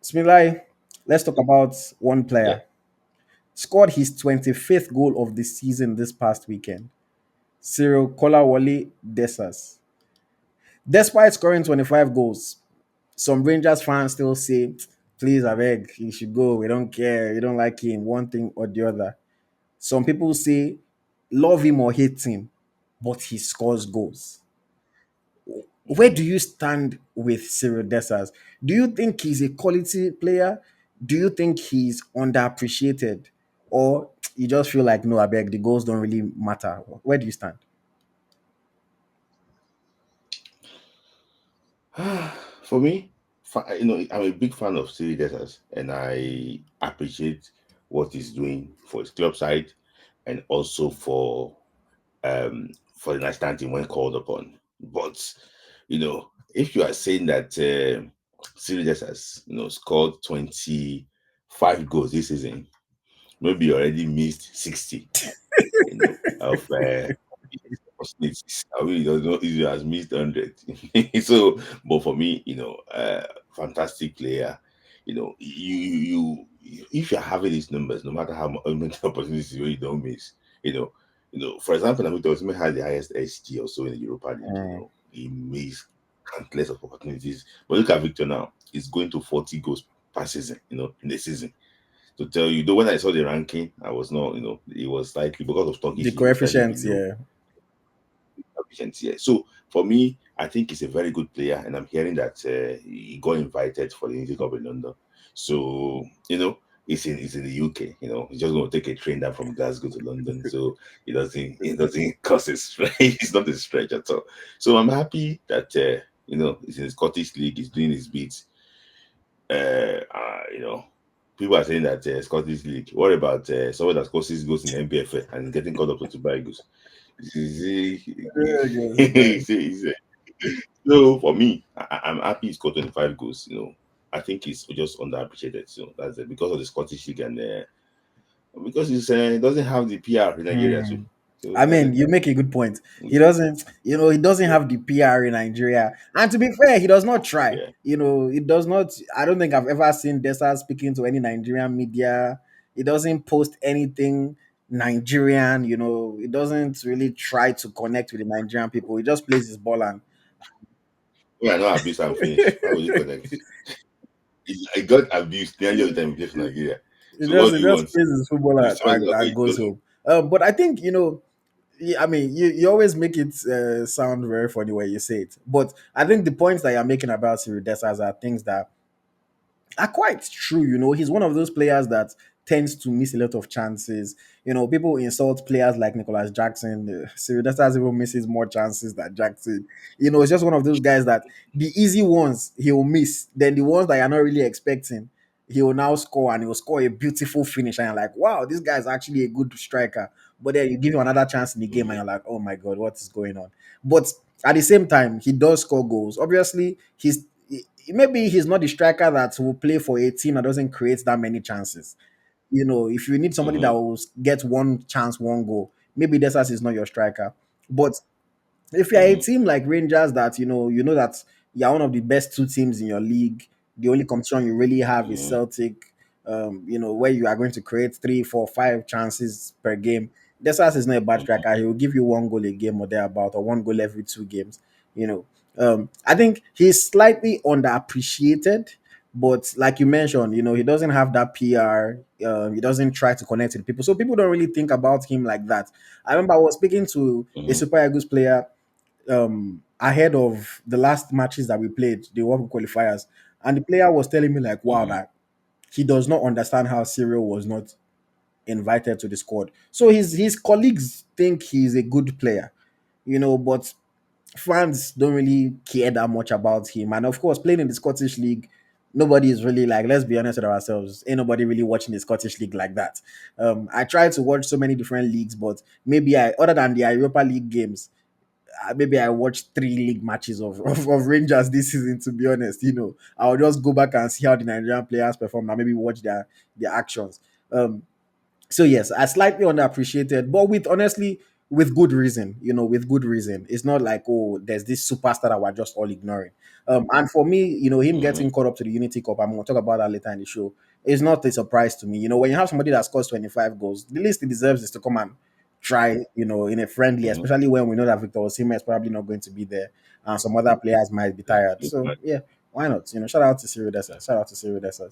Smilai, let's talk about one Yeah. player. Scored his 25th goal of the season this past weekend. Cyril Dessers. Despite scoring 25 goals, some Rangers fans still say, please, I beg, he should go. We don't care. We don't like him, one thing or the other. Some people say, love him or hate him, but he scores goals. Where Mhm. do you stand with Cyril Dessers? Do you think he's a quality player? Do you think he's underappreciated? Or you just feel like, no, I beg, the goals don't really matter? Where do you stand? For me, I'm a big fan of Cyriel Dessers, and I appreciate what he's doing for his club side and also for the national team when called upon. But if you are saying that Cyriel Dessers, scored 25 goals this season, maybe you already missed 60, of opportunities. I really don't know if he has missed 100. So, but for me, fantastic player. If you're having these numbers, no matter how many opportunities you don't miss, you know, for example, Namuto Osime had the highest SG also in the Europa League. Mm. He missed countless of opportunities. But look at Victor now; he's going to 40 goals per season. In the season, to tell you, though, when I saw the ranking, I was not, it was slightly because of The Turkish league, it was slightly coefficients, below yeah. efficiency. Yeah. So for me, I think he's a very good player, and I'm hearing that he got invited for the Unity Cup in London. So he's in the UK. He's just going to take a train down from Glasgow to London. So it doesn't cause a stretch. It's not a stretch at all. So I'm happy that he's in the Scottish league. He's doing his beats. People are saying that Scottish league. What about someone that scores 6 goals in the NBFL and is getting called up to Dubai Eagles? See, There goes, see, man. see. So for me, I'm happy he scored 25 goals. I think he's just underappreciated. So that's it because of the Scottish league and because he doesn't have the PR in Nigeria too. Mm. So I that's mean, it. you make a good point. He doesn't Yeah, have the PR in Nigeria. And to be fair, he does not try. yeah. It does not. I don't think I've ever seen Dessa speaking to any Nigerian media. He doesn't post anything Nigerian. He doesn't really try to connect with the Nigerian people. He just plays his ball and When I know abuse, I'm finished. Why would you connect? I got abused nearly all the time he plays for Nigeria. he So just what he do you just want? plays his football If and, somebody's and, like, and okay, goes home. But I think yeah, I mean, you always make it sound very funny when you say it. But I think the points that you're making about Cyril Dessers are things that are quite true. He's one of those players that tends to miss a lot of chances. People insult players like Nicholas Jackson. Cyril Dessers even misses more chances than Jackson. It's just one of those guys that the easy ones he'll miss, then the ones that you're not really expecting, he will now score and he'll score a beautiful finish. And you're like, wow, this guy is actually a good striker. But then you give him another chance in the game and Mhm, you're like, oh my God, what is going on? But at the same time, he does score goals. Obviously, maybe he's not the striker that will play for a team that doesn't create that many chances. If you need somebody that mhm, will get one chance, one goal, maybe Desas is not your striker. But if you're a mhm, team like Rangers that you know that you're one of the best two teams in your league, the only competition you really have is mhm, Celtic, where you are going to create three, four, five chances per game. Desas is not a bad mhm, striker. He will give you one goal a game or thereabout, or one goal every two games. You know, I think he's slightly underappreciated, but like you mentioned, he doesn't have that PR. He doesn't try to connect with people, so people don't really think about him like that. I remember I was speaking to a mhm, Super Eagles player ahead of the last matches that we played, the World Cup qualifiers, and the player was telling me like, wow, mhm, that he does not understand how Cyril was not invited to the squad. So his colleagues think he's a good player, but fans don't really care that much about him. And of course, playing in the Scottish League, nobody is really, like, let's be honest with ourselves, ain't nobody really watching the Scottish League like that. I try to watch so many different leagues, but maybe other than the Europa League games, maybe I watched three league matches of Rangers this season. To be honest, I'll just go back and see how the Nigerian players perform and maybe watch their actions. So yes, I slightly underappreciated, but with honestly, with good reason, with good reason. It's not like, oh, there's this superstar that we're just all ignoring. And for me, him Mhm. getting caught up to the Unity Cup, I'm going to talk about that later in the show. It's not a surprise to me. When you have somebody that scores 25 goals, the least he deserves is to come and try, in a friendly, Mhm. especially when we know that Victor Osimhen is probably not going to be there and some other players might be Yeah, tired. look So, like yeah, why not? Shout out to Cyriel Dessers. Shout out to Cyriel Dessers.